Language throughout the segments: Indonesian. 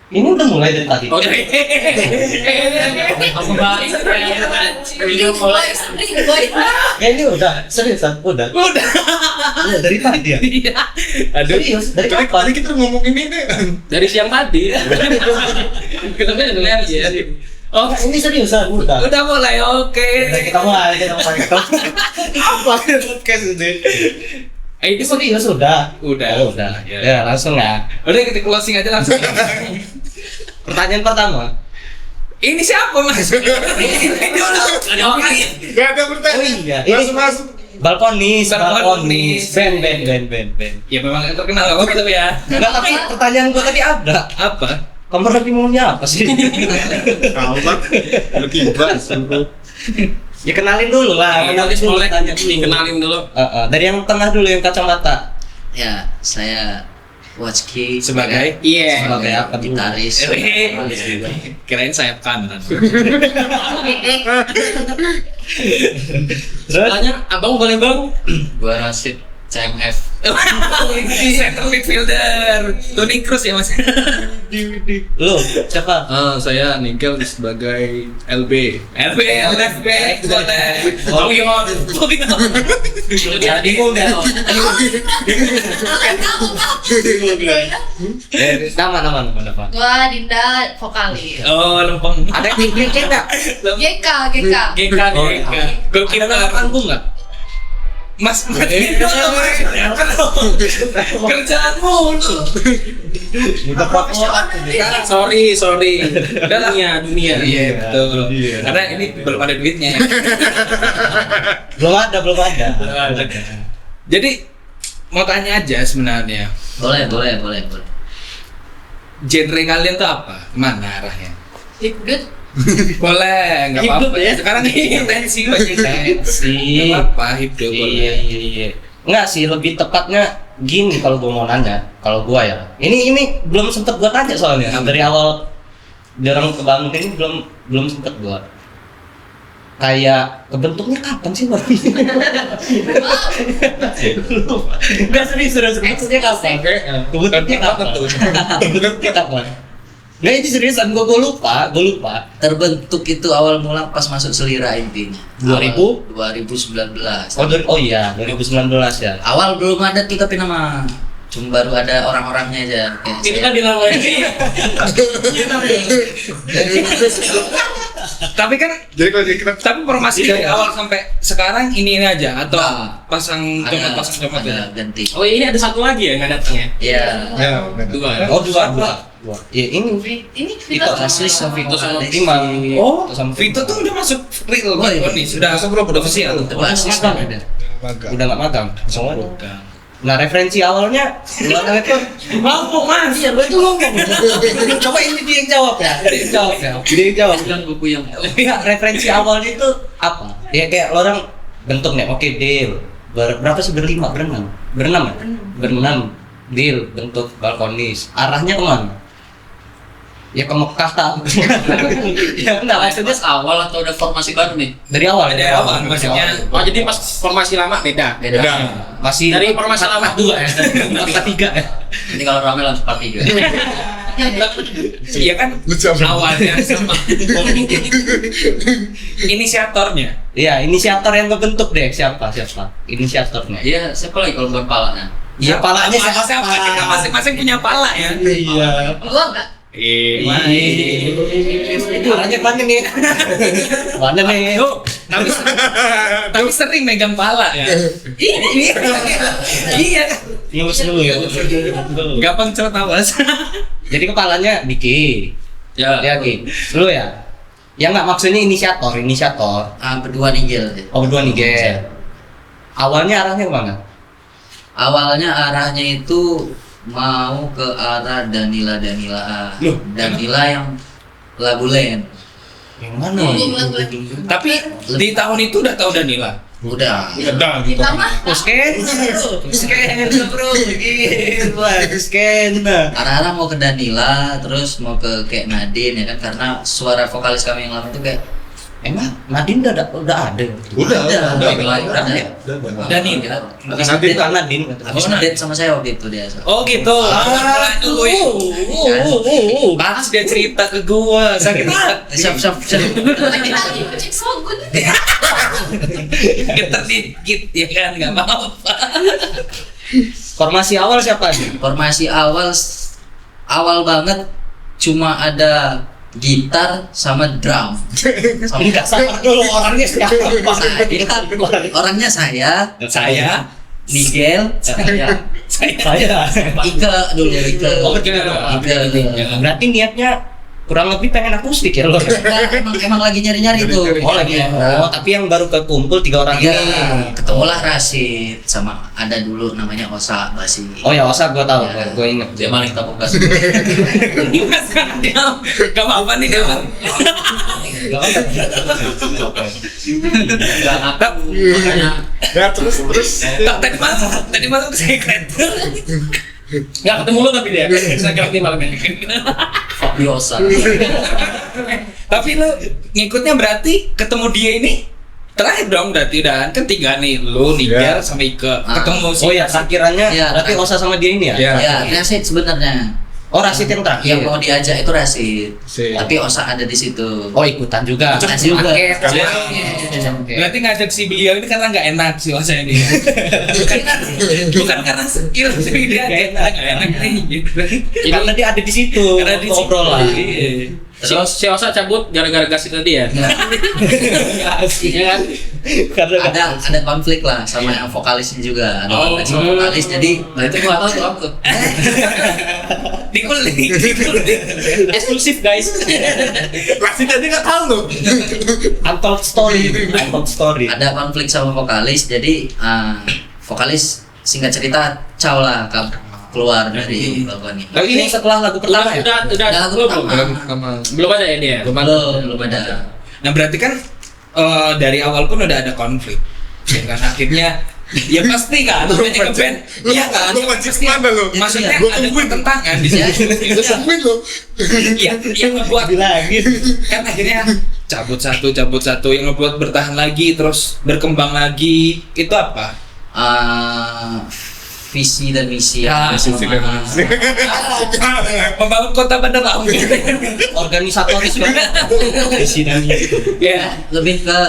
Ini udah mulai dari tadi. Oh, iya. Aku bahas video mulai. Ini udah seriusan, udah. Udah. Udah dari tadi ya. Iya. Aduh, Serius, dari Tadi kapan? kita ngomongin ini. dari siang tadi. Kita kan lihat ya. Oh, Ini seriusan, udah. udah mulai. Oke. Udah kita mulai. Apa podcast ini? Ini Serius udah. Udah. Udah. Ya. Ya, langsung ya. Udah kita closing aja langsung. Pertanyaan pertama. Ini siapa Mas? Ini dulu. Ada orang. Gak ada bertanya. Oh iya, Langsung masuk. Balkonis. Balkonis. Band. Ya memang terkenal apa tapi ya. Enggak, tapi pertanyaan gua tadi ada. Apa? Kamu lagi maunya apa sih? Tahu kan? Lu kibas. Ya kenalin dulu lah. Kenalin dulu, boleh. tanya dulu. Kenalin dulu. Dari yang tengah dulu, yang kacamata. Ya, saya Watchki Sebagai iya. Sebagai apa dulu? gitaris. Kirain sayap kanan. Terus? Tanya, abang boleh bang? Gua Rasid CMF. Center midfielder. Toni Kroos ya mas. Lu siapa? Saya Nigel sebagai LB. LB, left back, boleh. Bobby. Jadi udah. Nama. Gua Dinda vokalis. Oh, lempeng. Ada klip-klipnya enggak? GK. GK. Gol kita panggung enggak? Mas, kerjaanmu. Minta foto. Sorry. Dunia. Iya, betul. iya. Karena ini belum ada duitnya. Belum ada. Jadi mau tanya aja sebenarnya, Boleh. genre kalian tuh apa? Kemana arahnya? Hipdut. Boleh, nggak Hidup apa-apa. ya? Sekarang intensi banyak Tensi. Nggak apa-apa, hidup boleh. Iya. Enggak sih, lebih tepatnya gini kalau gua mau nanya. Kalau gua ya. Ini belum sempet gua tanya soalnya. Dari awal jarang kebangun ini belum sempet gua. Kayak kebentuknya kapan sih baru? Enggak serius. Kebentuknya kapan? Kebentuknya kapan? Nah ini seriusan, gue lupa. Terbentuk itu awal mula pas masuk Selira intinya. 2000? 2019. Oh iya, 2019 ya. Awal belum ada tuh tapi nama. Cuma baru ada orang-orangnya aja. Kayak Ini saya. kan dinamain. Tapi kan Jadi kalau kita tapi formasi dari awal sampai sekarang ini aja atau pasang Ada comot ya? ganti. Oh ini ada satu lagi ya nggak datangnya? Iya. ya, Dua. Oh dua. Ya ini Ini Vito Asli sama Vito sama Timang. Oh, Vito sama Vito tuh udah masuk real Oh, iya. nih, sudah masuk udah official. Itu basis magang. ada. magang. Udah nggak magang. Semua. Nah referensi awalnya gimana itu? Mampu mas. Iya, gue tuh ngomong. Coba ini dia yang jawab ya. Dia yang jawab. Bukan buku yang Iya, referensi awalnya itu apa? Ya kayak lo orang bentuknya, oke deal. Berapa sih berenam ya? Berenam deal bentuk balkonis. Arahnya kemana? Ya ke Mekah tak? Ya enggak maksudnya awal atau udah formasi baru nih? dari awal. Dari awal maksudnya. Oh jadi pas formasi lama beda. Beda. Masih Dari formasi lama 2 ya. 4-3 ya. Ini kalau rame langsung 4-3. Iya kan Lucu apa? awalnya sama inisiatornya. Iya, inisiator yang kebentuk deh. Siapa? Inisiatornya. Iya, siapa lagi kalau bukan palanya? Iya, palanya Siapa? Kita masing-masing punya pala ya. Iya. gua enggak. Palanya mana nih? Mana nih? Tuh, tapi sering megang pala ya. Iya. Ngelus dulu ya. Gampang cerita mas. Jadi kepalanya Diki. Ya. Ya Ki. Lu ya? Ya nggak maksudnya inisiator. Berdua ninjil. Oh, dua nih, Ger. Awalnya arahnya kemana? Awalnya arahnya itu mau ke arah Danila. Loh, Danila yang lagu Len. Yang mana? Tapi di tahun itu udah tahu Danila. Udah. Ditambah Scan bro, gila, scan. Arah-arah mau ke Danila, terus mau ke kayak Nadine ya kan, karena suara vokalis kami yang lama itu kayak Emang Nadine udah ada. Udah. Ada. Dani. Habis Nadine Nadine. Habis ngedate sama saya waktu itu dia. Oh gitu. Dulu ya. Pas dia cerita ke gua sakit hati. Siap. Cek so good. Getar dikit ya kan nggak apa-apa. Formasi awal siapa nih? Formasi awal banget cuma ada gitar sama drum. Enggak sama dulu orangnya siapa? Orangnya saya, Saya. Miguel, Saya. Ike dulu Ike. Oh, Ike. Berarti niatnya kurang lebih pengen akustik ya lo? Emang lagi nyari-nyari itu. Oh lagi. Oh tapi yang baru kekumpul 3 orang Iya, ini. ketemulah Rashid sama ada dulu namanya Osa Basi. Oh ya Osa gue tahu, Ya. gue inget. Dia maling tabung gas. Gak apa-apa nih dia. Ya terus. Tadi masuk ke secret. Gak ketemu lo tapi dia. Secret nih malam ini. Fabiosa. Tapi lo ngikutnya berarti ketemu dia ini terakhir dong berarti udah kan 3 nih lo Nigel sama Ike ketemu Oh ya takkirannya Iya, berarti Osa sama dia ini ya? Iya. Ya, Rashid sebenarnya. Oh Rashid yang terakhir. Yang mau diajak itu Rashid. Si. Tapi Osa ada di situ. Oh ikutan juga. Ikutan juga. Karena Berarti ngajak si beliau ini karena nggak enak sih Osa ini. Bukan karena skill sih dia nggak enak nih. Karena dia ada di situ. Karena di ngobrol lah. Iya. Si Osa cabut gara-gara gas itu dia. Iya kan? Karena Ada konflik lah sama yang vokalisnya juga. Ada Oh. konflik sama vokalis jadi Itu gua tahu tuh apa. Dikulik. eksklusif guys. pasti tadi nggak tahu loh. Untold story. ada konflik sama vokalis jadi vokalis singkat cerita caw lah keluar dari lagu ini. Lagu ini setelah lagu pertama ya? Udah Lagu belum pertama. belum ada ya dia. Belum ada. Nah berarti kan dari awal pun udah ada konflik. Ya kan akhirnya ya pasti kan namanya ngeband. Iya kan? Lu wajib Pasti mana lo? maksudnya Gua ada tungguin. pertentangan di Ya. sini. Gue tungguin lo. Iya, yang ngebuat Bilangin. kan akhirnya cabut satu yang ngebuat bertahan lagi terus berkembang lagi itu apa? Visi dan misi Ya, membangun kota Bandar Lampung. Organisatoris banget. Di sini. Ya, lebih ke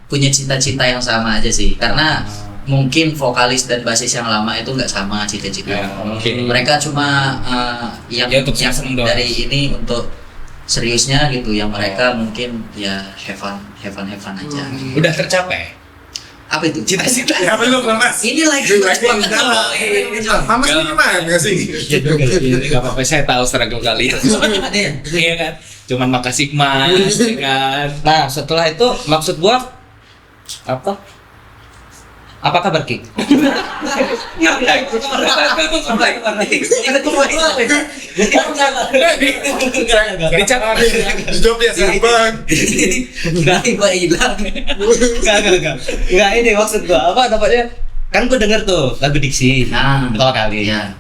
punya cita-cita yang sama aja sih karena mungkin vokalis dan basis yang lama itu nggak sama cita-cita. Oke. Mereka cuma yang Ya, untuk seneng doang. dari ini untuk seriusnya gitu yang mereka mungkin ya have fun aja. udah tercapai. Apa itu? Cita-cita. Ya apa lo Mas? Ini lagi Mama sih gimana sih? Gak apa-apa, saya tahu struggle kalian. ada ya? Iya kan? Cuman makasih mas, ya kan? Nah setelah itu maksud gua apa? Apa kabar Ki? Dicatat. Dijawab ya sahabat. Gua hilang. Enggak ini maksud gua apa namanya? Kan gua denger tuh lagu Diksi Nah, pertama kali. ya.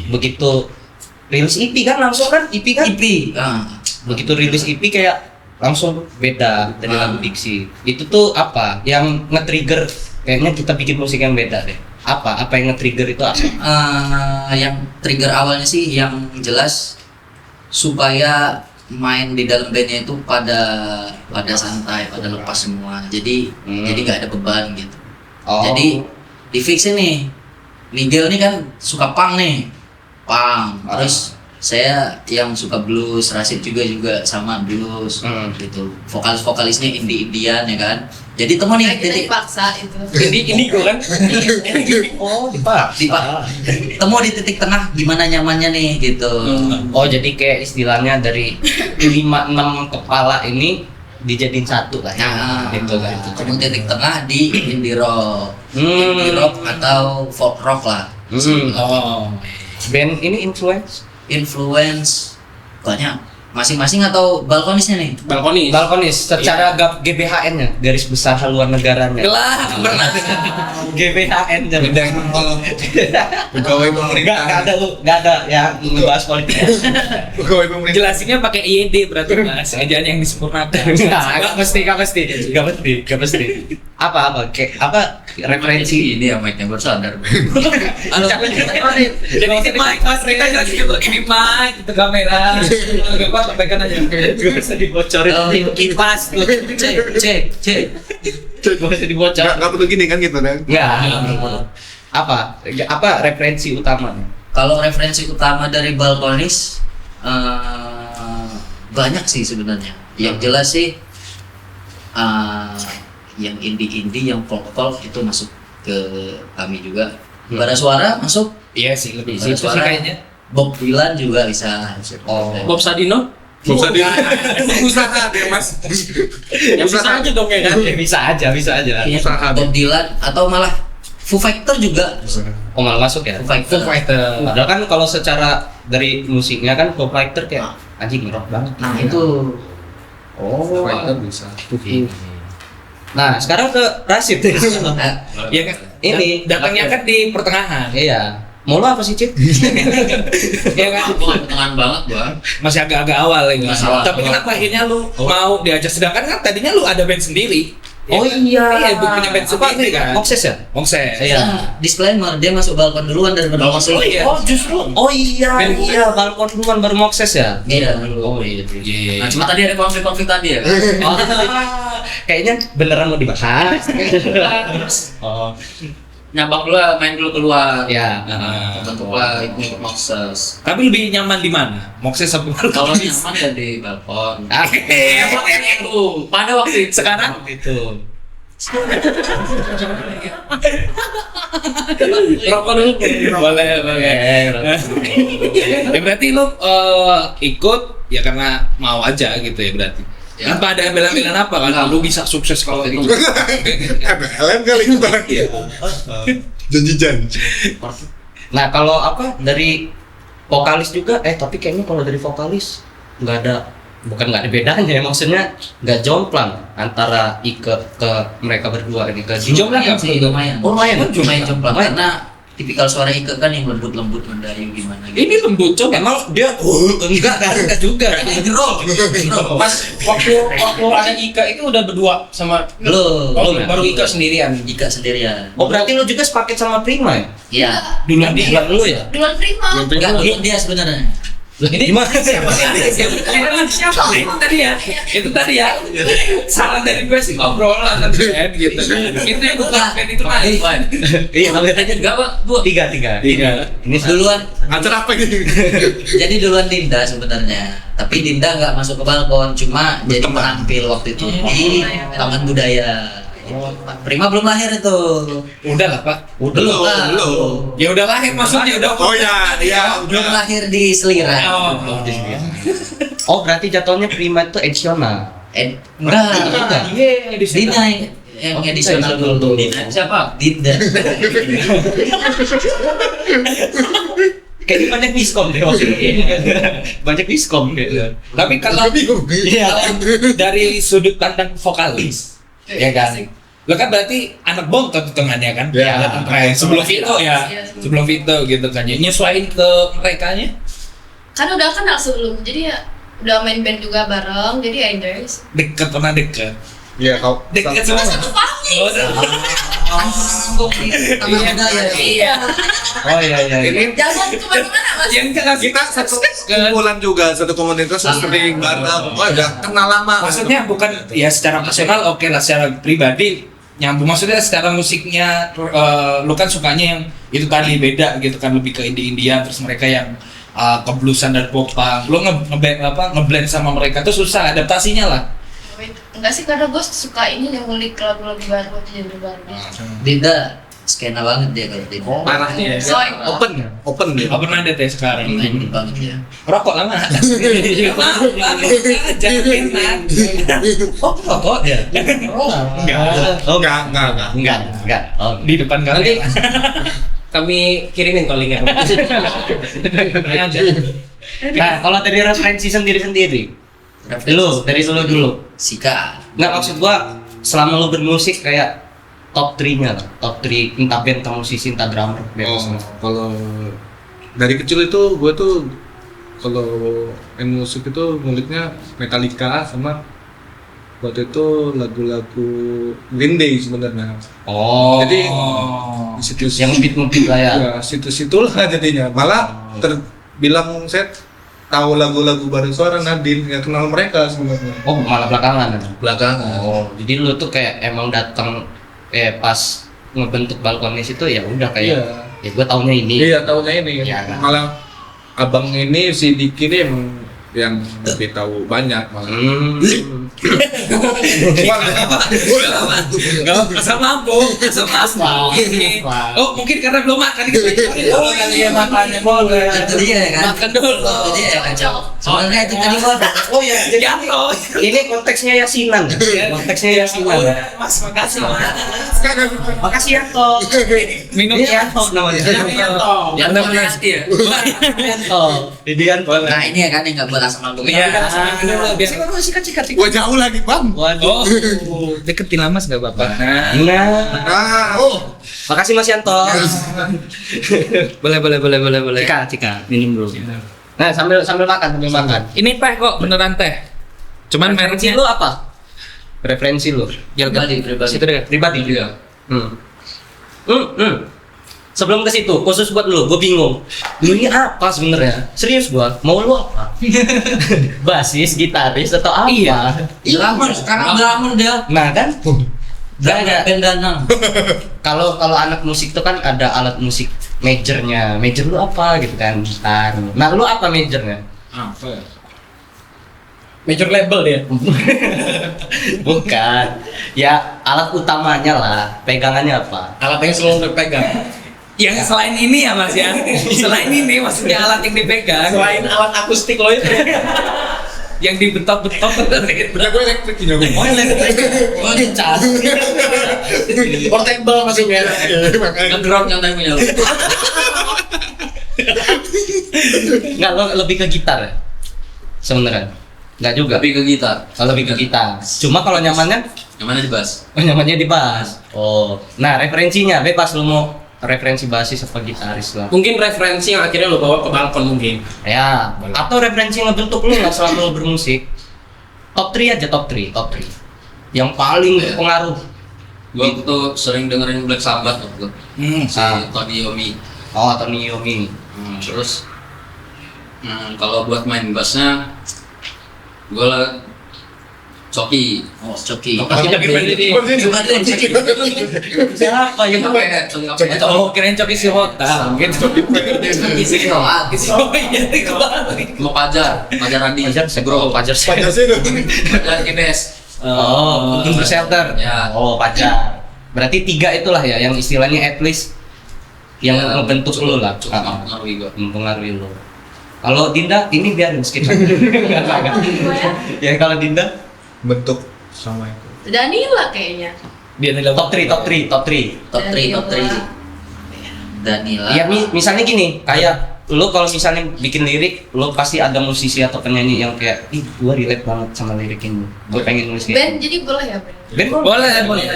Begitu rilis EP kan langsung kan EP kan? IP. Begitu rilis EP kayak langsung beda dari lagu Diksi. Itu tuh apa? Yang nge-trigger kayaknya kita bikin musik yang beda deh. Apa yang nge-trigger itu apa? Yang trigger awalnya sih yang jelas supaya main di dalam bandnya itu pada santai, pada lepas semua. Jadi nggak ada beban gitu. Oh. Jadi di fix ini Nigel nih kan suka punk nih, terus saya yang suka blues, Rashid juga sama blues gitu. Vokalisnya Indian ya kan. Jadi temu nih Kita titik dipaksa itu. Ini gue kan? Oh, dipaksa. temu di titik tengah gimana nyamannya nih gitu. Oh, jadi kayak istilahnya dari 5-6 kepala ini dijadiin satu lah ya. Nah, Gitu kan. temu titik tengah di indie rock, indie Hmm. rock atau folk rock lah. Hmm. Oh. Band ini influence Influence banyak Masing-masing atau balkonisnya nih? Balkonis. Balkonis secara GBHN-nya, garis besar haluan negaranya. Gelah, pernah. GBHN-nya. Pegawai pemerintah. Enggak ada lu, enggak ada yang ngebahas politik. Pegawai pemerintah. Jelasinnya pakai IED berarti Mas, ejaan yang disempurnakan. Enggak mesti. Apa kayak apa referensi Ini yang mic-nya bersadar. Halo. Jadi ini mic Mas, kita jelasin dulu. Ini mic, itu kamera. Enggak apa sampaikan aja. gue bisa dibocorin Kipas, cek. gue bisa dibocor Nggak perlu gini kan gitu kan? nggak apa referensi utamanya Kalau referensi utama dari balkonis banyak sih sebenarnya. Yang jelas sih yang indie, yang folk itu masuk ke kami juga. Bara suara masuk. Iya sih, lebih Bara situ sih suara. kayaknya. Bob Dylan juga bisa. Bob Sadino. Bisa di usaha deh mas. Ya bisa aja dong ya kan. bisa aja Iya, Usaha Bob Dylan atau malah Foo Fighter juga. oh malah masuk ya Foo Fighter. padahal kan kalau secara dari musiknya kan Foo Fighter kayak anjing rock banget Nah itu bisa. nah sekarang ke Rashid Iya kan? Ini, datangnya kan di pertengahan. iya mau lo apa sih Cip? Iya kan? bukan pertengahan banget gua. Masih agak-agak awal ya. Masih awal. Tapi kenapa akhirnya lu mau diajak, sedangkan kan tadinya lu ada band sendiri. oh Ya kan? iya Iya, lu punya band sendiri kan. Mokses ya? Mokses. Iya. Nah, disclaimer dia masuk balkon duluan daripada masuk. Oh iya. justru oh iya balkon duluan baru Mokses ya? Iya. oh iya Nah, cuma tadi ada konflik tadi ya. Oh, kayaknya beneran mau dibahas. Oh, Nyabak dulu main dulu keluar. ya. Bentuklah ikut Moses. Tapi lebih nyaman di mana? Mokses apa Kalau balkonis? nyaman ya di balkon. Emang itu. Pada waktu itu Sekarang Itu. rokok dulu. Boleh. Ya berarti lu ikut ya karena mau aja gitu ya berarti. Ya. Tanpa ada bela-belaan apa kan? Enggak. Lu bisa sukses kalau Waktu itu. MLM kali itu. Janji-janji. Nah, kalau apa dari vokalis juga tapi kayaknya kalau dari vokalis nggak ada nggak ada bedanya ya, maksudnya nggak jomplang antara Ike ke mereka berdua ini ke Jomplang lumayan nggak? sih, lumayan. Oh, lumayan. Lumayan jomplang Lumayan. karena tipikal suara Ike kan yang lembut-lembut mendayu gimana gitu. Ini lembut coba. emang dia enggak juga Pas waktu ada Ika itu udah berdua sama Belum. baru Ika sendirian. Ika sendirian. oh berarti lu juga sepaket sama Prima ya Iya. Duluan dia. bukan lu ya Duluan Prima. Enggak duluan dia sebenarnya. Ini gimana siapa? Siapa? Itu tadi ya. Salah dari gue sih ngobrolan tadi kan gitu. Itu yang bukan band itu mah. iya kameranya Enggak, Pak. Bu. tiga ini Duluan. Acara apa ini? Jadi duluan Dinda sebenarnya. Tapi Dinda nggak masuk ke balkon, cuma jadi penampil waktu itu di Taman Budaya. Prima belum lahir itu. Udah lah Pak. Belum lah. Ya udah lahir maksudnya udah. Oh ya, iya. Belum lahir di Selira. oh berarti jatuhnya Prima itu edisional Enggak. Iya, di sini. Dina yang edisional dulu. Dina siapa? Dinda. kayaknya banyak miskom deh waktu itu. Banyak miskom gitu. Tapi kalau dari sudut pandang vokalis, ya kan? Lo kan berarti anak bontot hitungannya kan? Ya. Sebelum Vito ya, sebelum Vito gitu kan. Nyesuaiin ke merekanya. Kan udah kenal sebelum, jadi ya udah main band juga bareng, jadi ya guys. Pernah deket. Iya kau. Deket Kita semua. satu panggung. Taman Budaya. Iya. Oh iya. Ini Jangan kemana-mana mas. Yang kelas kita satu kumpulan juga, satu komunitas sering bareng. Oh udah kenal lama. maksudnya bukan ya secara personal oke lah, secara pribadi nyambung, maksudnya secara musiknya lu kan sukanya yang itu tadi beda gitu kan, lebih ke indie-indian, terus mereka yang kebluesan dan popang, lu ngeblend sama mereka tuh susah adaptasinya lah. Enggak sih, karena gue suka ini yang ngulik lagu-lagu baru, genre baru. Dinda skena banget dia kalau Dinda. Parah Iya. Soy. open dia. Apa pernah ada teh sekarang? Main banget ya. Rokok lama. Jangan enak. Oh rokok ya enggak oh Di depan Nanti kalian. kami kirimin kok linknya. Nah, kalau dari referensi sendiri-sendiri, lu dari dulu. Sika. Nggak, maksud gua selama lu bermusik kayak top 3-nya lah, top 3 entah band, entah musisi, entah drummer, bebas. Oh, kalau dari kecil itu gue tuh kalau main musik itu nguliknya Metallica sama waktu itu lagu-lagu Green Day sebenarnya. Oh. Jadi di situ yang beat lah ya. ya situ-situlah jadinya. Malah terbilang saya tahu lagu-lagu Bareng Suara Nadine, nggak kenal mereka sebenarnya. Oh, malah belakangan. Belakangan. Oh, jadi lu tuh kayak emang datang pas ngebentuk balkonis itu ya udah kayak ya gua taunya ini. Iya, tahunya ini. Iya, kan? Malah abang ini si Diki ini yang lebih tahu banyak malah. Asam lambung, asam lambung. Oh, mungkin karena belum makan gitu. Oh iya makannya boleh. Itu dia ya kan. Makan dulu. Itu dia ya kan. Soalnya itu tadi gua Oh ya, jadi Jatuh. ini konteksnya Yasinan. Konteksnya Yasinan. Mas, makasih Mas. Makasih ya, Toh. Minum Ini Yanto namanya. yang hati ya. Yanto. Didian boleh. Nah, ini ya kan yang enggak buat asam lambung. Iya. Biasanya kan sikat-sikat. Gua jauh lagi, Bang. Oh, deketin Lamas nggak apa-apa. Nah, makasih Mas Yanto. Boleh. Cika, minum dulu. Nah, sambil makan. Ini teh kok, beneran teh. Cuman Referensi mereknya lu apa? Referensi lu? Pribadi. Situ deh. Pribadi juga. Sebelum ke situ, khusus buat lu, gue bingung. Lu ini apa sebenarnya? Serius gua, mau lu apa? Basis, gitaris atau apa? Iya. Drummer, sekarang drummer dia. Nah kan? Drummer band Danang. Kalau anak musik tuh kan ada alat musik majornya. Major lu apa gitu kan? Gitar. Nah, lu apa majornya? Apa ya? Major label dia. Bukan. Ya alat utamanya lah. Pegangannya apa? Alat yang selalu dipegang. Yang selain ini ya Mas ya. Selain ini maksudnya alat yang dipegang. Selain alat akustik lo itu. Yang dibetok-betok Bener gue elektrik juga. Oh, elektrik. Oh, dicas. Portable maksudnya. Nge-drop yang tadi punya lu. Enggak, lo lebih ke gitar ya? Sebenarnya. Enggak juga. Tapi ke gitar. Kalau lebih ke gitar. Cuma kalau nyamannya Yang mana di bass? nyamannya di bass. Oh. Nah, referensinya bebas lu mau referensi basis apa gitaris lah. Mungkin referensi yang akhirnya lo bawa ke balkon mungkin. Ya, atau referensi yang ngebentuk lu lah selama lu bermusik. Top 3 aja, top 3. Yang paling berpengaruh. Gua tuh sering dengerin Black Sabbath waktu si Tony Iommi. Oh, Tony Iommi. Terus kalau buat main bassnya gua Coki. Oh, Coki. Siapa yang Oh, kirain Coki si Hotel gitu. Isi doang. Oh iya, Mau Pajar Adi. Bro, Pajar sih. Pajar Kibes. Oh, untuk shelter. Ya. Oh, Pajar. Berarti 3 itulah ya yang istilahnya at least yang Ya, ngebentuk lu lah. Cukup mempengaruhi gua. Mempengaruhi lu. Kalau Dinda ini biarin skip. Ya kalau Dinda Bentuk sama itu. Danila kayaknya. Dia adalah top 3. Top 3. Danila. Ya misalnya gini, kayak lu kalau misalnya bikin lirik, lu pasti ada musisi atau penyanyi yang kayak, ih gua relate banget sama lirik ini. Gua pengen nulis kayak Band jadi boleh ya band? band boleh.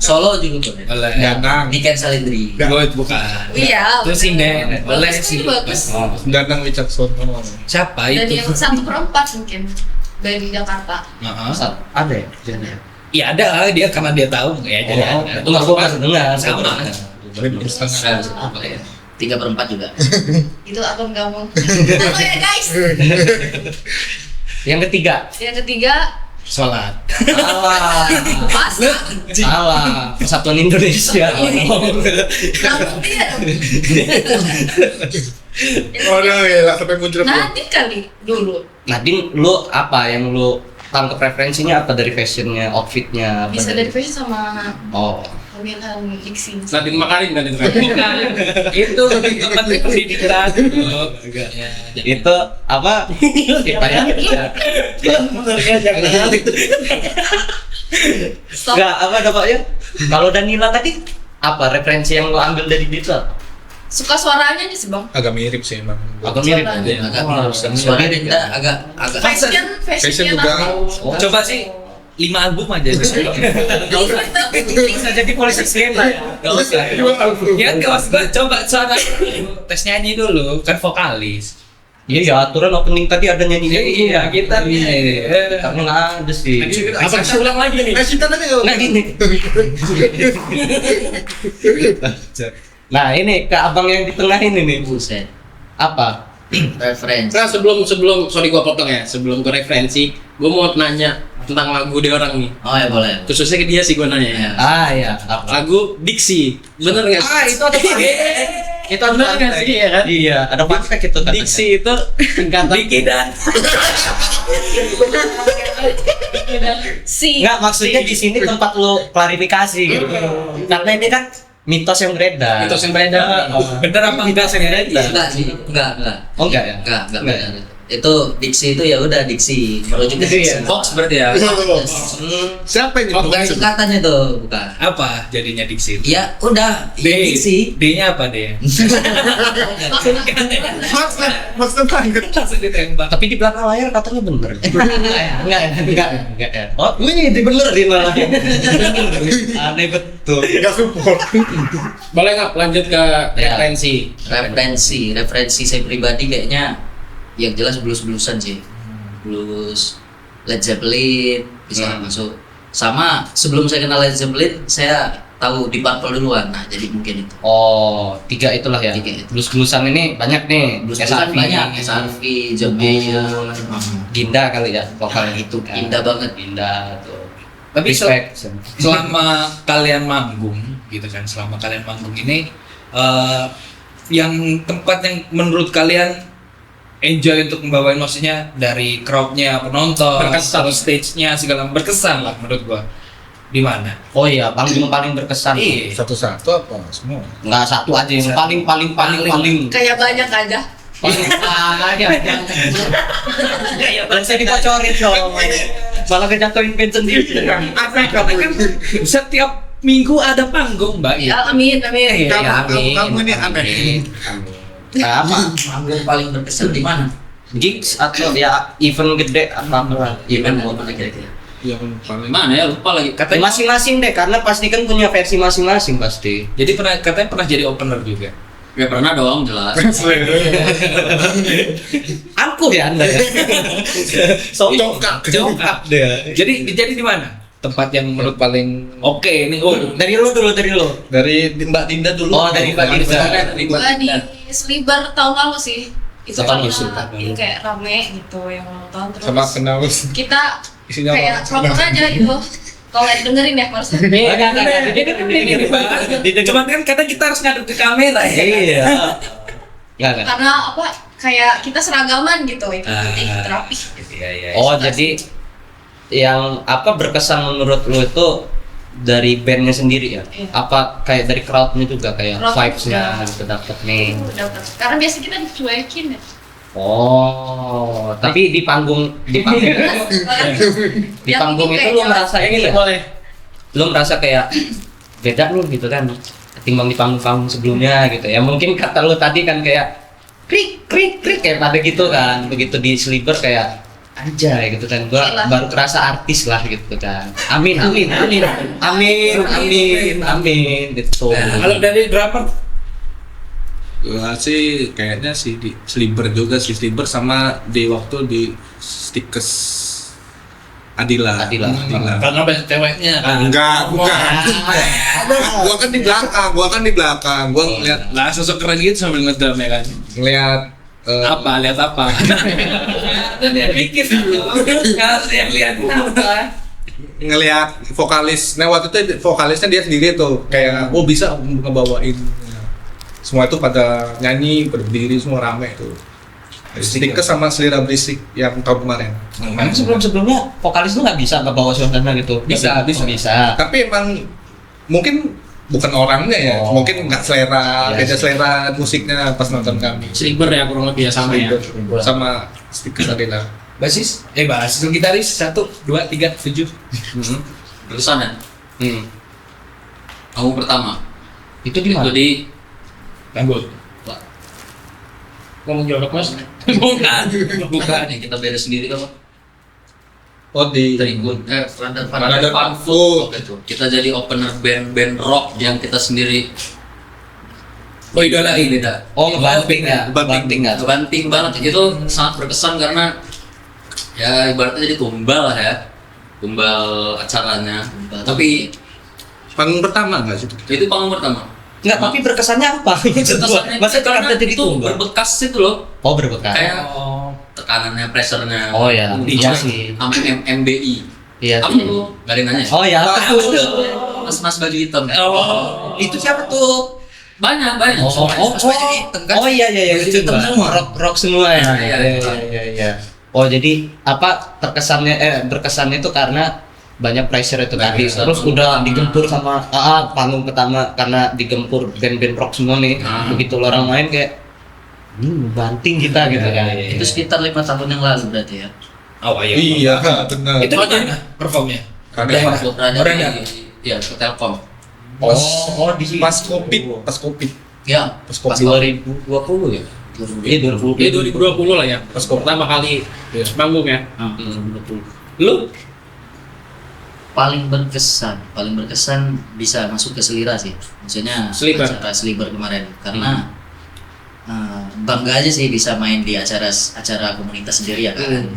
Solo juga boleh. Boleh. Danang. Niken Salindri. Gue bukan. Iya. Terus Inden. Boleh Bagus sih. sih, bagus. Danang Wicaksono. Siapa Dan itu? yang 1/4 mungkin dari Jakarta. Heeh. ada ya? Ada. Ya ada lah dia karena dia tahu ya jadi Oh, ada. itu nggak gua pernah dengar. Sama. Apa ya? 3/4 juga. Itu akun kamu. Halo ya guys. Yang ketiga, Yang ketiga Sholat. salah Persatuan Indonesia. Langsung dia dong. Oh, ya, sampai muncul. Nadine kali dulu. Nadine, lu apa yang lu tangkap referensinya apa dari fashionnya, outfitnya? Apa Bisa dari fashion sama Oh, pemilihan diksi. Nadine Makarim. Itu teman pendidikan. Ya, itu apa? Stop. Enggak, apa dapatnya? Kalau Danila tadi apa referensi yang lo ambil dari Dita? suka suaranya aja sih bang. Agak mirip sih emang. Agak mirip. Suaranya. Agak Oh, mirip. Suara mirip Dinda ya. agak Fashion Fashion dia juga. tahu. Coba sih 5 album aja. Bisa jadi polisi skena ya. Gak usah. Ya gak usah. Coba suara tes nyanyi dulu, kan vokalis. Iya ya, aturan opening tadi ada nyanyi. Iya, kita Karena nggak ada sih. Apa ulang lagi nih? Nah gini. Nah ini ke abang yang di tengah ini nih. buset. Apa? Referensi. Nah sebelum sorry gua potong ya, sebelum ke referensi, gua mau nanya tentang lagu dia orang nih. Oh ya boleh. Khususnya ke dia sih gua nanya ya. Ah ya. Apa? Lagu Diksi, bener nggak sih? Itu ada itu ada Bener nggak sih ya kan? Iya, ada praktek itu katanya. Diksi itu singkatan Diki dan Si Enggak, maksudnya di sini tempat lo klarifikasi gitu. Karena ini kan mitos yang beredar. mitos yang beredar. bener apa enggak sih? Enggak sih, enggak. Oh enggak ya? Enggak benar. Itu diksi itu ya udah diksi, merujuk ke diksi. Hoax berarti ya. Siapa yang Oh, itu? Singkatannya tuh bukan. Apa jadinya diksi itu? Ya udah, D. ya diksi. D-nya apa D? Maksudnya banget. Langsung ditembak. Tapi di belakang layar katanya bener. Enggak ya. Oh, ini dibenerin malah. Aneh betul. Enggak support. Boleh nggak lanjut ke Ya. referensi? Referensi saya pribadi kayaknya yang jelas blues-bluesan sih. Blues Led Zeppelin bisa masuk. Sama sebelum saya kenal Led Zeppelin, saya tahu Deep Purple duluan. Nah, jadi mungkin itu. Oh, tiga itulah ya. Tiga itu. Blues-bluesan ini banyak nih. Blues-bluesan SRV, banyak, SRV, John Mayer. Ginda kali ya Nah, vokal itu indah banget. Ginda tuh. Tapi Respect. selama kalian manggung gitu kan, selama kalian manggung ini yang tempat yang menurut kalian enjoy untuk membawain, maksudnya dari crowdnya, penonton, Berkesan. terus stage-nya segala berkesan lah menurut gua. Di mana? Oh iya, panggung paling berkesan. Iya. Satu-satu apa semua? Enggak satu aja yang paling kayak banyak aja. Paling saya dibocorin dong. Malah kejatuhin band sendiri. Setiap minggu ada panggung, Mbak. Ya, amin. Kamu ini aneh. Apa? Manggung paling berkesan di mana? Gigs atau ya event gede apa? Event Event mana kira-kira? Yang paling Mana ya lupa lagi. Katanya masing-masing deh, karena pasti kan punya versi masing-masing pasti. jadi katanya pernah jadi opener juga. Ya pernah dong jelas. Angkuh ya Anda ya. Jongkak deh. Jadi di mana? Tempat yang menurut menurut paling oke ini Dari lu dulu, dari lu. dari Mbak Dinda dulu. Oh, dari Mbak Dinda. Gua di Slibar tahun lalu sih. Itu Tahun karena lalu. kayak rame gitu yang nonton terus. Sama kenal Kita isinya kayak apa? proper aja gitu. Kalau dengerin ya harus. Cuman kan kadang kita harus ngadep ke kamera ya. Iya. Enggak kan? Karena apa? Kayak kita seragaman gitu, ikut rapi. Iya. Oh, jadi yang apa berkesan menurut lu itu dari bandnya sendiri ya? Iya. Apa kayak dari crowdnya juga kayak Crowd vibes-nya juga. gitu dapet nih? Dapat. Karena biasa kita dicuekin ya. Oh, tapi di panggung di panggung itu lu merasa ini Boleh. lu merasa kayak beda nih gitu kan ketimbang di panggung-panggung sebelumnya gitu ya, mungkin kata lu tadi kan kayak krik krik krik kayak pada gitu kan, begitu di Sliber kayak anjay gitu kan, gua Gila. baru kerasa artis lah gitu kan. Amin gitu. Kalau dari drummer Gua sih kayaknya sih di Sliber juga sih, Sliber sama di waktu di Stikes Adila. Adila. karena banyak ceweknya kan. Enggak, bukan. Gua kan di belakang. Gua ngeliat Lah sosok keren gitu sambil ngedrum ya kan. ngeliat Apa? Lihat apa? Lihat dikit. Yang lihat apa? ngeliat vokalis. Nah waktu itu vokalisnya dia sendiri tuh kayak bisa ngebawain semua itu pada nyanyi, berdiri semua rame tuh. Stikes sama Selera Berisik yang tahun kemarin. Memang sebelumnya vokalis lu nggak bisa bawa suasana gitu? Bisa. Tapi emang mungkin bukan orangnya ya, Oh. mungkin nggak selera, Iya beda sih. selera musiknya pas nonton kami. Sliber ya kurang lebih ya sama ya. Sama Stikes Adila. Basis? Basis gitaris 1, 2, 3, 7. Lulusan ya. Hmm. Aku pertama. Itu di Itu mana? di Lanjut. ngomong jorok mas. Bukan. Nih kita beres sendiri apa? Oh di Tribun, Runner Runner Fun Fun Food. Gitu. Kita jadi opener band rock yang kita sendiri Oh idolain. beda. Oh, ngebanting ya. Ngebanting. Nggak? Banting banget itu sangat berkesan karena ya ibaratnya jadi tumbal lah ya, tumbal acaranya. Tapi panggung pertama nggak sih? itu panggung pertama. Nggak, tapi berkesannya apa? Berkesannya Masa karena kata jadi itu tumbal? berbekas itu loh, Oh, berbekas. kayak tekanannya, pressernya. Oh ya, iya Iya sih. sama MBI. Iya Apa sih. tuh? Gak ada yang nanya. Oh ya, apa tuh? Mas baju hitam. Itu siapa tuh? Banyak. Oh iya itu Hitam semua. rock semua ya. Iya. Iya. Oh jadi apa terkesannya berkesannya itu karena banyak pressure itu tadi. Pressure. Terus udah digempur sama panggung pertama karena digempur band-band rock semua nih. Begitu orang main kayak banting kita gitu kan. Itu sekitar 5 tahun yang lalu berarti ya. Oh iya. Iya benar. Itu di mana performnya? Ada Berada Berada. di ya ke Telkom. Oh di pas covid. Ya, Pas pas covid. 2020 ya. Iya 2020. Ya 2020 lah ya. Pas pertama kali manggung ya. Lu paling berkesan bisa masuk ke Selira sih, maksudnya Selibar. acara Selibar kemarin karena bangga aja sih bisa main di acara komunitas sendiri ya kan.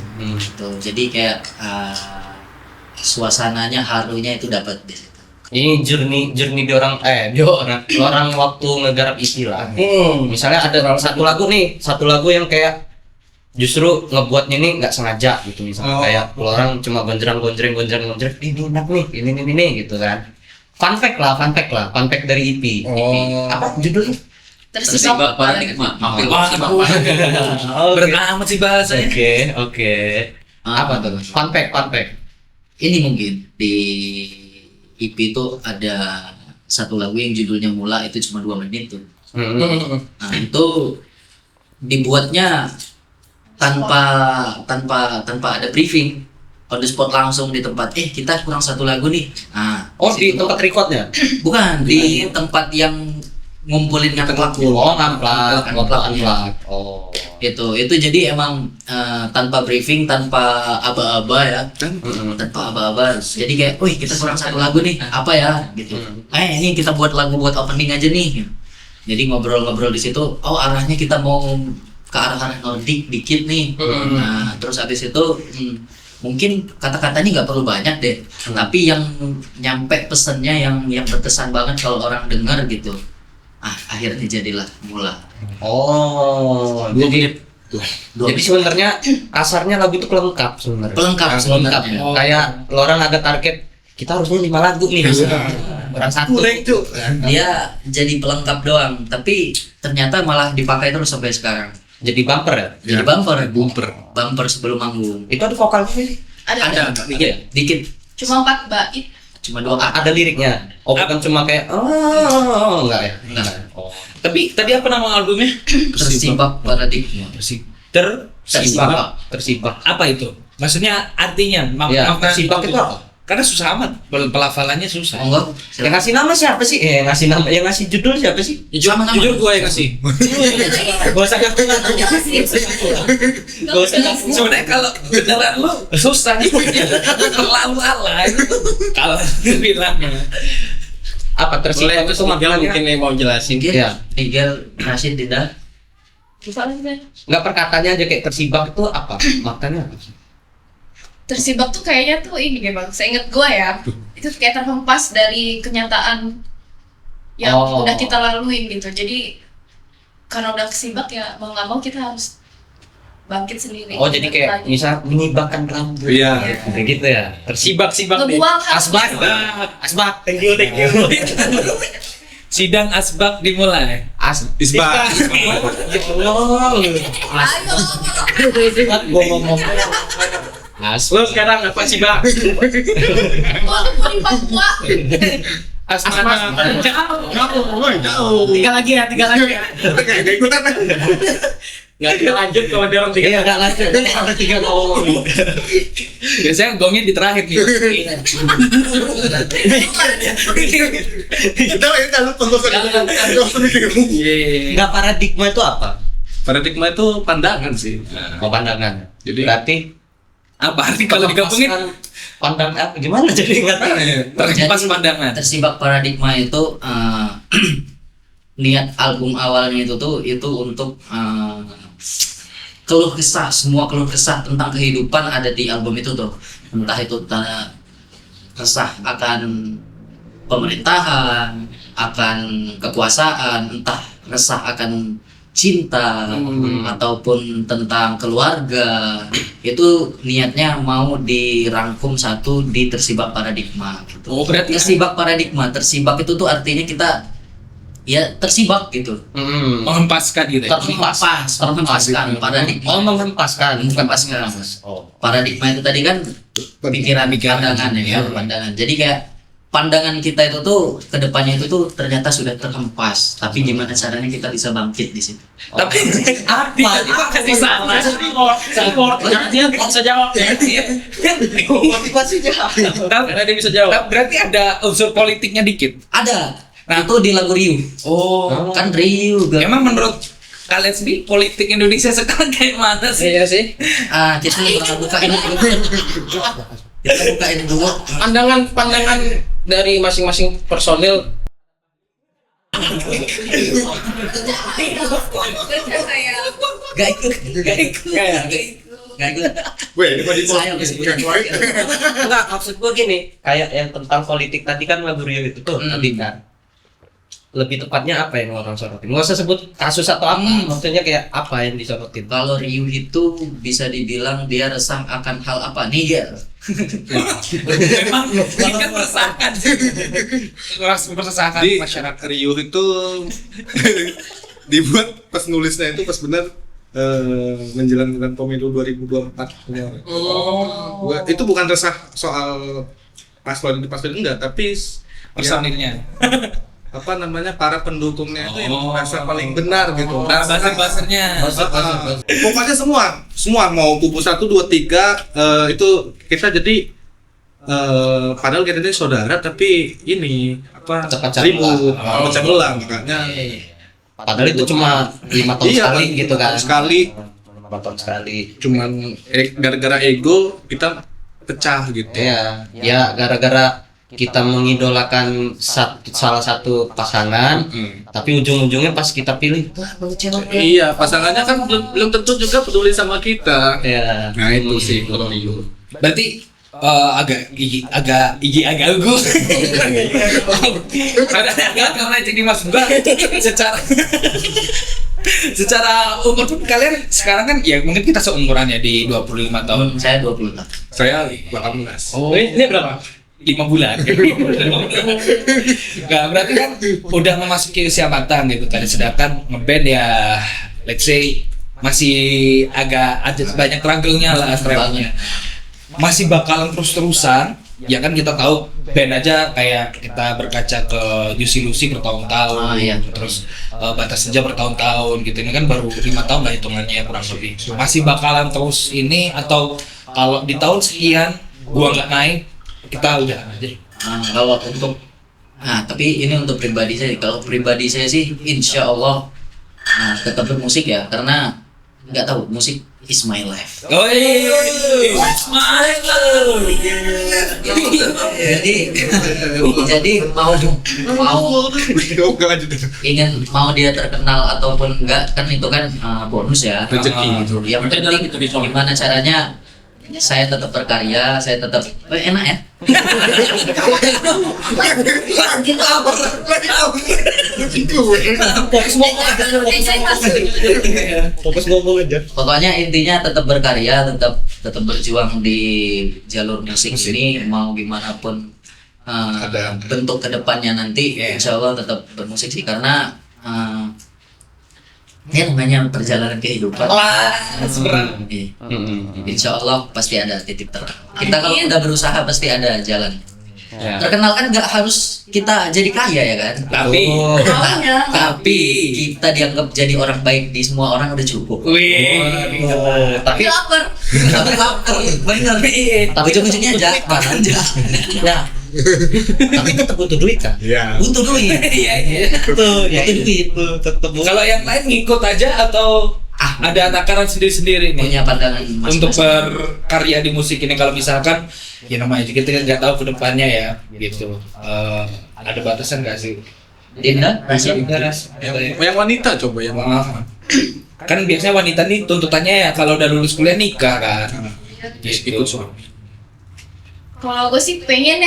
Tuh, jadi kayak suasananya harunya itu dapat di situ. Ini journey di orang waktu ngegarap isi lah. Misalnya ada satu lagu yang kayak justru ngebuatnya ini nggak sengaja gitu misalnya kayak orang cuma gonjreng ini enak nih ini gitu kan. Fun fact dari EP. Apa judulnya? Tersibat paradigma. Hampir Berat amat sih bahasanya. Oke. Apa tuh? Fun fact. Ini mungkin di EP itu ada satu lagu yang judulnya Mula, itu cuma 2 menit tuh. Nah itu dibuatnya tanpa ada briefing, on the spot langsung di tempat. Kita kurang satu lagu nih. Nah, Di tempat recordnya? bukan di tempat yang ngumpulin ngamplak. Ngamplak. Oh. Itu jadi emang tanpa briefing, tanpa aba-aba ya. Tanpa aba-aba. Jadi kayak, wih kita kurang satu lagu nih, apa ya gitu. Ini kita buat lagu buat opening aja nih. Jadi ngobrol-ngobrol di situ, arahnya kita mau ke arah Nordik dikit nih. Nah, terus habis itu mungkin kata-katanya nggak perlu banyak deh, tapi yang nyampe pesennya yang berkesan banget kalau orang dengar gitu. Akhirnya jadilah Mula. Oh, jadi sebenarnya kasarnya lagu itu pelengkap sebenarnya. Pelengkap sebenarnya. Kayak lo orang ada target kita harusnya 5 lagu nih. Kurang satu. Dia jadi pelengkap doang, tapi ternyata malah dipakai terus sampai sekarang. Jadi bumper ya? Jadi bumper sebelum manggung. Itu ada vokalnya sih. Ada Dikit. cuma 4 bait. Cuma 2 kata. Ada liriknya. Bukan cuma kayak enggak ya? Enggak. Oh. Tapi tadi apa nama albumnya? Tersibak paradigma. Tersibak. Apa itu? Maksudnya artinya Ya, makna tersibak itu apa? Karena susah amat, pelafalannya susah. Monggo. Yang ngasih nama siapa sih? Yang ngasih judul siapa sih? Jujur gue yang ngasih. Gak usah ngaku. Sebenarnya kalau beneran lo susah nih, terlalu alay. Kalau bilangnya Apa tersibak itu Miguel maknanya? mungkin yang mau jelasin. Miguel Rashid Dinda. Enggak, perkataannya aja kayak tersibak itu apa? Maknanya apa sih? Tersibak tuh kayaknya tuh ini deh bang, seinget gue ya, itu kayak terhempas dari kenyataan yang udah kita laluin gitu. Jadi karena udah kesibak ya mau nggak mau kita harus bangkit sendiri. Oh, jadi kayak misal menyibakkan rambut. Iya. Kayak gitu ya. sibak deh. ngebuang Asbak. Thank you. Sidang asbak dimulai. Isbak. Gua ngomong. Lo sekarang apa sih bang? di Papua. Asmana. Jauh. 3 lagi ya. Nggak kita lanjut kalau dia orang 3. Iya, enggak lanjut. Ada 3 ngomong. Biasanya gongnya di terakhir nih. Udah ya, jangan lupa. Enggak, paradigma itu apa? Paradigma itu pandangan sih. Oh, pandangan. Jadi- berarti Apa arti kalau digabungin? pandangan gimana jadi ngerti? Terhempas Jadi, pandangan. Tersibak paradigma itu niat album awalnya itu untuk keluh kesah, semua keluh kesah tentang kehidupan ada di album itu tuh. Entah itu resah akan pemerintahan, akan kekuasaan, entah resah akan cinta ataupun tentang keluarga. Itu niatnya mau dirangkum satu di Tersibak Paradigma gitu. Oh, berarti Tersibak paradigma, tersibak itu tuh artinya kita ya tersibak gitu. menghempaskan gitu ya. Terhempaskan paradigma. Oh, menghempaskan. Menghempaskan. Oh. Paradigma itu tadi kan pikiran, pandangan ya, pandangan. Jadi kayak pandangan kita itu tuh kedepannya itu tuh ternyata sudah terhempas. Tapi gimana caranya kita bisa bangkit di situ? Tapi apa kasih sana? Dia nggak bisa jawab. Motivasinya. Dia bisa jawab. Berarti ada unsur politiknya dikit. Ada. Nah. Itu di lagu Riuh. Oh. Kan Riuh. Emang menurut kalian sendiri politik Indonesia sekarang kayak mana sih? Iya sih. Kita bukain dulu. Kita bukain dulu. Pandangan dari masing-masing personil. Gak ikut. Weh, ini Saya Enggak, maksud gua gini, kayak yang tentang politik tadi kan lagu Rio itu tuh tadi kan. Lebih tepatnya apa yang orang sorotin? Nggak usah sebut kasus atau apa, maksudnya kayak apa yang disorotin? Kalau Riuh itu bisa dibilang dia resah akan hal apa? Niger. Memang ini kan meresahkan sih. Meresahkan Di masyarakat. Riuh itu dibuat pas nulisnya itu pas benar menjalankan pemilu 2024 kemarin. Itu bukan resah soal paslon enggak, tapi Personilnya. apa namanya para pendukungnya itu yang merasa paling benar gitu. Nah, buzzer-buzzernya. Pokoknya semua mau kubu 1, 2, 3 itu kita jadi padahal kita ini saudara tapi ini apa Pecah ribut, belah. pecah belah makanya. Padahal itu cuma 5 tahun Iya, sekali gitu kan. sekali. 5 tahun sekali. Cuman gara-gara ego kita pecah gitu. Iya, ya gara-gara kita mengidolakan salah satu pasangan, tapi ujung-ujungnya pas kita pilih, wah mengecewakan. Iya, pasangannya kan belum tentu juga peduli sama kita. Ya. Nah itu sih kalau Riuh. Berarti agak gigi agak ugu. Agak melenceng di mas gua secara umur pun kalian sekarang kan ya mungkin kita seumuran ya di 25 tahun. Saya 20 tahun. Saya 18. Oh, ini berapa? 5 bulan. Enggak, berarti kan udah memasuki usia matang gitu kan. Sedangkan ngeband ya let's say masih agak ada banyak struggle-nya lah, struggle-nya. Masih bakalan terus-terusan. Ya kan kita tahu band aja kayak kita berkaca ke Juicy Lucy bertahun-tahun, Iya. terus Batas Senja bertahun-tahun gitu. Ini kan baru 5 tahun lah hitungannya ya kurang lebih. Masih bakalan terus ini atau kalau di tahun sekian gua nggak naik kita udah aja. Kalau untuk tapi ini untuk pribadi saya. Kalau pribadi saya sih insya Allah tetap bermusik ya, karena nggak tahu, musik is my life. Oh iya, it's my love. Jadi mau mau dia terkenal ataupun enggak kan itu kan bonus ya, Rezeki. yang penting gimana caranya saya tetap berkarya, saya tetap enak ya. Fokus ngomong aja. Pokoknya intinya tetap berkarya, tetap berjuang di jalur musik ini, mau gimana pun bentuk kedepannya nanti, insya Allah tetap bermusik sih, karena ya namanya perjalanan kehidupan. Insya Allah pasti ada titik terang. Kita kalau udah berusaha pasti ada jalan. Ya. Terkenal kan nggak harus kita jadi kaya ya kan? Tapi Tapi kita dianggap jadi orang baik di semua orang udah cukup. Tapi lapar. Tapi lapar, bener. Tapi ujung-ujungnya jatuh. ya. Tapi tetap butuh duit kan? Iya. Butuh duit. iya. Betul, Butuh duit. tetap Kalau yang lain ngikut aja atau ada takaran sendiri-sendiri nih punya pandangan untuk masing-masing. berkarya di musik ini. Kalau misalkan ya namanya juga kita nggak tahu kedepannya ya gitu. Ada batasan nggak sih? Dinda, Rasa? Yang wanita coba yang Wah, kan biasanya wanita nih tuntutannya ya kalau udah lulus kuliah nikah kan. ikut suami. Kalau gue sih pengen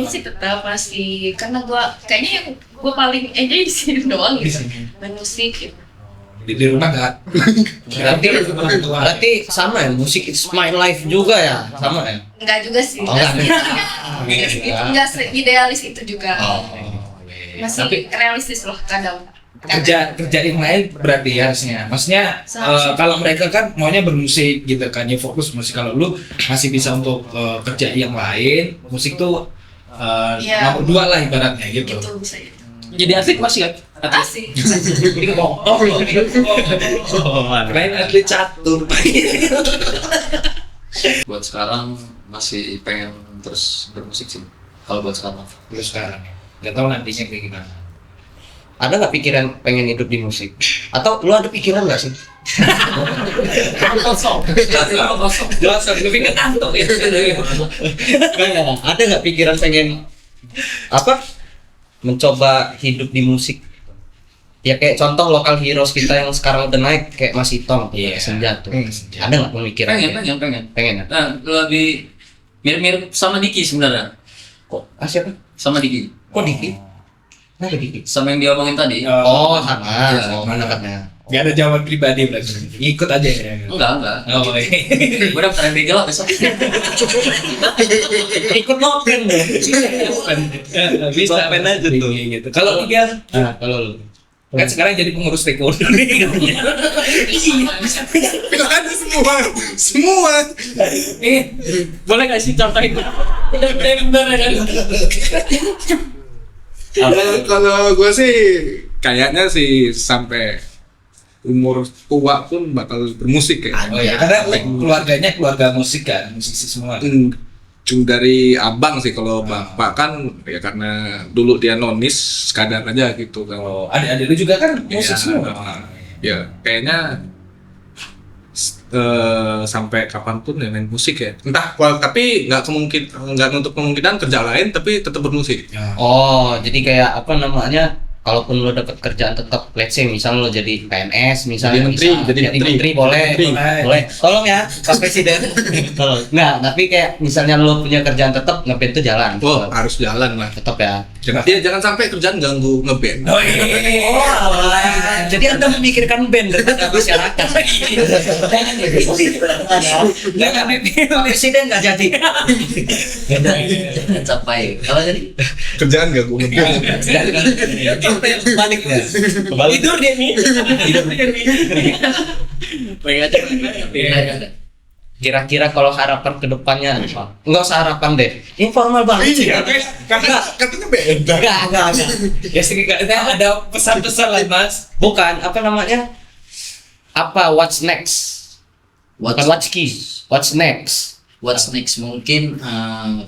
sih tetap pasti, karena gue kayaknya yang gue paling enjoy di sini doang gitu, main musik gitu. Di rumah nggak? Berarti sama ya, musik it's my life juga ya, sama ya. Enggak juga sih, Oh, enggak. enggak se-idealis itu juga, masih Tapi realistis loh kadang. kerja yang lain berarti ya harusnya. Maksudnya kalau mereka kan maunya bermusik gitu kan, ya fokus musik. Kalau lu masih bisa untuk kerja yang lain, musik tuh Iya. nomor 2 lah ibaratnya gitu. Gitu bisa gitu. Jadi atlet masih kan? Asik. Keren atlet catur. Buat sekarang masih pengen terus bermusik sih. Kalau buat sekarang. Terus sekarang nggak tahu nantinya kayak gimana. Ada nggak pikiran pengen hidup di musik? Atau lu ada pikiran nggak sih? Jelas, lebih ke ngantuk ya. Enggak, ada nggak pikiran pengen apa? Mencoba hidup di musik? Ya kayak contoh lokal heroes kita yang sekarang udah naik kayak Mas Itong, Iya. Senja tuh. Senja. Ada nggak pemikiran? Pengen. Pengen ya? Nah, lebih mirip-mirip sama Diki sebenarnya. Kok? Siapa? Sama Diki. Kok Diki? Kenapa Diki? Sama yang diomongin tadi. Oh, sama. Iya. Oh, dekatnya. Gak ada jawaban pribadi berarti. Ikut aja ya. Enggak. Oh, iya. Gue daftar MBG lah besok. Ikut noken deh. Bisa Open aja tuh. gitu. Kalau tiga Nah, kalau lu. kan sekarang jadi pengurus taekwondo nih katanya. Bilang aja semua. Boleh nggak sih contohin? Bener kan? Kalau gue sih kayaknya sih sampai umur tua pun bakal bermusik ya. Oh ya, karena keluarganya keluarga musik kan, musisi semua. Cuma dari abang sih, kalau bapak kan ya karena dulu dia nonis sekadar aja gitu. Kalau Adik-adik lu juga kan musik ya, semua. ya kayaknya sampai kapanpun ya main musik ya. Entah, tapi nggak untuk kemungkinan kerja lain tapi tetap bermusik. Oh, jadi kayak apa namanya? Kalaupun lo dapet kerjaan tetap, let's say misalnya lo jadi PNS, misalnya Jadi menteri. boleh, Menteri. boleh. Tolong ya, Pak Presiden. Tolong. Nggak, tapi kayak misalnya lo punya kerjaan tetap, ngeband tuh jalan. Oh, harus jalan lah. Tetap ya. Jangan sampai kerjaan ganggu ngeband. Oh iya. alah. Jadi Anda memikirkan band daripada masyarakat. Jangan ini. Pak Presiden nggak jadi. Capai. Kalau jadi Kerjaan ganggu ngeband. Balik ya. Tidur dia nih. Pengen aja. Kira-kira kalau harapan kedepannya apa? Nggak usah harapan deh. Informal banget sih. Katanya beda. Enggak. Ya setidaknya ada pesan-pesan lah Mas. Bukan, apa namanya? Apa what's next? Bukan what's key. What's next? What's next mungkin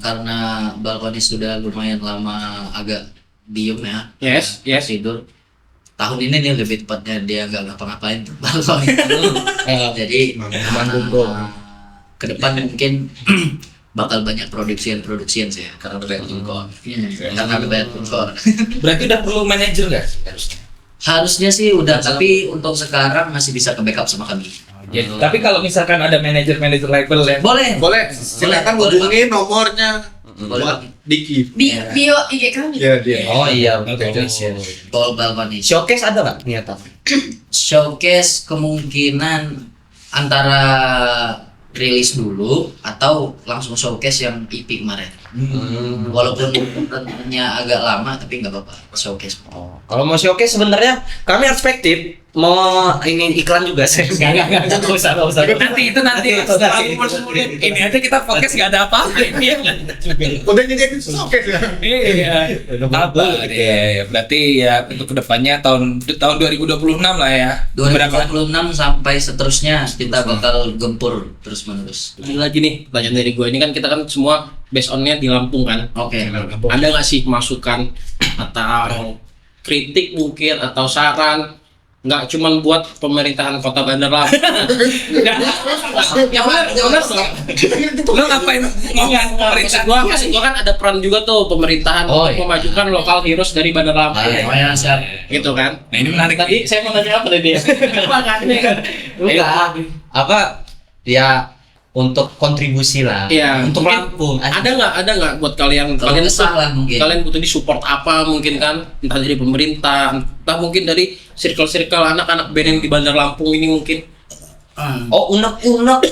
karena Balkoni sudah lumayan lama agak diem ya. Yes. Tidur. Tahun ini nih lebih tepatnya dia nggak ngapa-ngapain Balkoni dulu. Jadi manggung doang. ke depan mungkin bakal banyak produksian sih ya karena udah bayar tunkor. Karena udah bayar tunkor. Berarti udah perlu manajer nggak harusnya? Harusnya sih udah, tapi untuk sekarang masih bisa ke backup sama kami. Jadi, tapi kalau misalkan ada manajer label ya. Boleh. Silakan Boleh. hubungi nomornya Boleh. buat Diki. Di bio IG kami. Ya dia. Oh iya, Oke, betul. Paul Balkoni. Showcase ada nggak niatan? Showcase kemungkinan antara rilis dulu atau langsung showcase yang EP kemarin. Walaupun tentunya agak lama tapi nggak apa-apa showcase. Oh, kalau mau showcase sebenarnya kami perspektif mau ini iklan juga sih. Enggak usah. Nanti setelah ini aja kita podcast nggak ada apa-apa ini ya. Udah nyediain showcase ya. Iya. Apa? Ya, berarti ya untuk kedepannya tahun 2026 lah ya. 2026 sampai seterusnya kita bakal gempur terus menerus. Ini lagi nih pertanyaan dari gue, ini kan kita kan semua based on-nya di Lampung kan. Oke. Ada nggak sih masukan atau kritik mungkin atau saran nggak cuman buat pemerintahan kota Bandar Lampung. Ya benar dong. Lo ngapain ngomong pemerintah? Maksud gua kan ada peran juga tuh pemerintahan Oh, untuk iya. memajukan lokal heroes dari Bandar Lampung. Gitu kan. Nah ini menarik. Tadi saya mau nanya apa tadi? Enggak. Apa ya untuk kontribusi lah. Iya, Untuk mungkin Lampung. ada nggak buat kalian Kalau kesah lah mungkin. kalian butuh di support apa mungkin kan, entah dari pemerintah, entah mungkin dari circle anak-anak band yang di Bandar Lampung ini mungkin. Oh, unek-unek.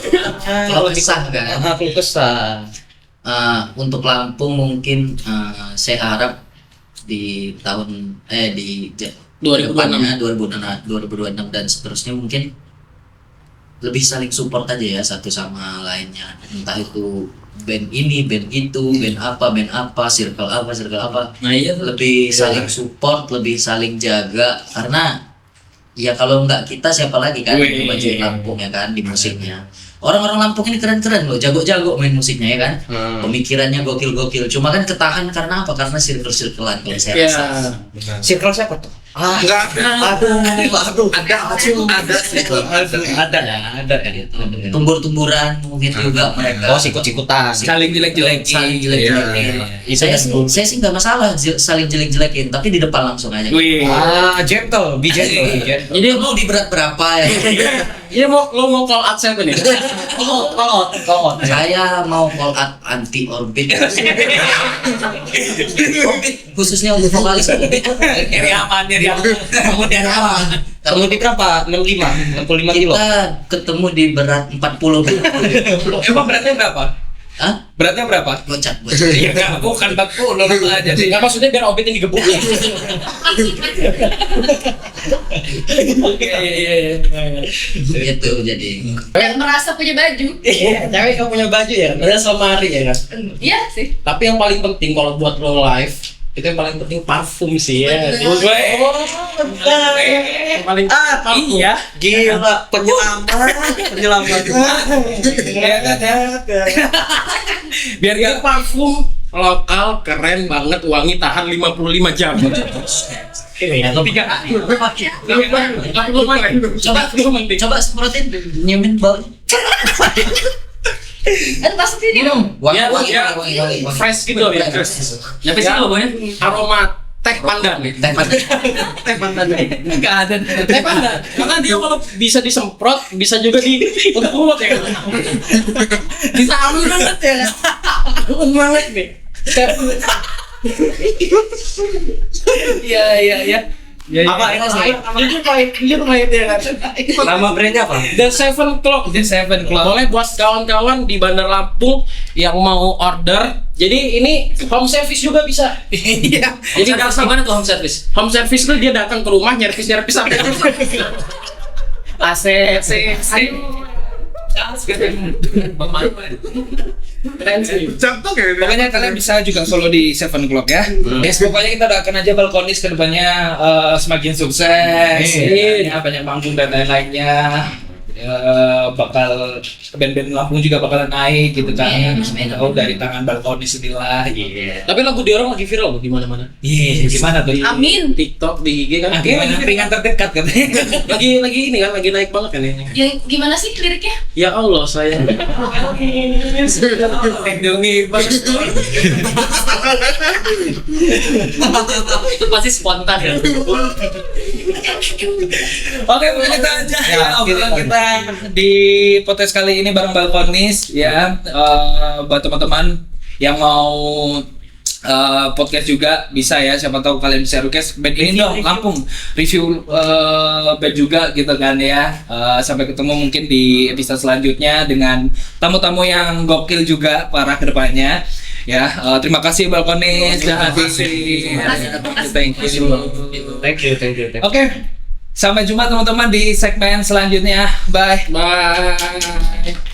Kalau kesah kan. Kalau kesah. Untuk Lampung mungkin saya harap di di 2026. depannya, 2026 dan seterusnya mungkin lebih saling support aja ya satu sama lainnya, entah itu band ini, band itu, band apa, circle apa. Nah iya Lebih saling support, lebih saling jaga, karena ya kalau nggak kita siapa lagi kan Wih. yang majuin Lampung ya kan di musiknya. Orang-orang Lampung ini keren-keren loh, jago-jago main musiknya ya kan. Pemikirannya gokil-gokil. Cuma kan ketahan karena apa? Karena circle-circlean kalau saya Iya. rasa. Circle siapa tuh? Enggak. Aduh. Ada ya. Tumbur-tumburan mungkin juga mereka. Oh, sikut-sikutan. Saling jelek-jelekin. Saling jelek-jelekin. Itu Saya sih nggak masalah saling jelek-jelekin, tapi di depan langsung aja. Wih. Gentle, be gentle. Jadi mau di berat berapa ya? Ini lo mau call out siapa nih? Call out. Saya mau call out anti orbit. Orbit khususnya untuk vokalis orbit. Nyari aman. Kemudian apa? Kamu di berapa? 65 kilo. Kita ketemu di berat 40 kilo. Emang beratnya berapa? Hah? Beratnya berapa? Bocah. Iya kan, bukan 40 lo aja sih. Nggak maksudnya biar Obit yang digebuk. Iya. Gitu jadi. Yang merasa punya baju. Iya, cewek yang punya baju ya, ada lemari ya kan. Iya sih. Tapi yang paling penting kalau buat lo live itu yang paling penting parfum sih ya. Betul. Yang paling parfum. Iya. Gila, penyelamat. Biar Ini parfum lokal keren banget, wangi, tahan 55 jam. Coba semprotin nyemin bau. Pasti ini dong. Ya, Wangi. fresh gitu ya. Nyampe sini loh, Boy. Aroma teh pandan. Teh pandan. Teh pandan. enggak ada. Teh pandan. Karena dia kalau bisa disemprot, bisa juga di untuk mulut ya. Bisa aman banget ya. Aman banget nih. Iya. Apa Jujur pahit ya kan. nama brandnya apa? The Seven Clock. The Seven Club. Boleh buat kawan-kawan di Bandar Lampung yang mau order. Jadi ini home service juga bisa. Iya. Jadi gimana tuh home service? Home service tuh dia datang ke rumah nyervis sampai AC. Keren sih. Contoh kayak Pokoknya kalian bisa juga solo di Seven Club ya. Yes, pokoknya kita doakan aja Balkonis ke depannya semakin sukses. Ya, banyak manggung dan lain-lainnya. Bakal band-band Lampung juga bakalan naik gitu kan. Oh, dari tangan Balkonis inilah. Iya. Tapi lagu dia orang lagi viral loh di mana-mana. Iya, gimana tuh? Amin. TikTok, di IG kan. Gimana ringan terdekat katanya. lagi ini kan lagi naik banget kan ini. Yang gimana sih liriknya? Ya Allah saya. Lindungi Itu pasti spontan ya. Oke, begitu aja ya obrolan kita di podcast kali ini bareng Balkonis ya. Buat teman-teman yang mau podcast juga bisa ya, siapa tahu kalian bisa request band ini dong Lampung, review band juga gitu kan ya. Sampai ketemu mungkin di episode selanjutnya dengan tamu-tamu yang gokil juga para kedepannya ya. Terima kasih Balkonis dan thank you. Oke, sampai jumpa teman-teman di segmen selanjutnya. Bye. Bye.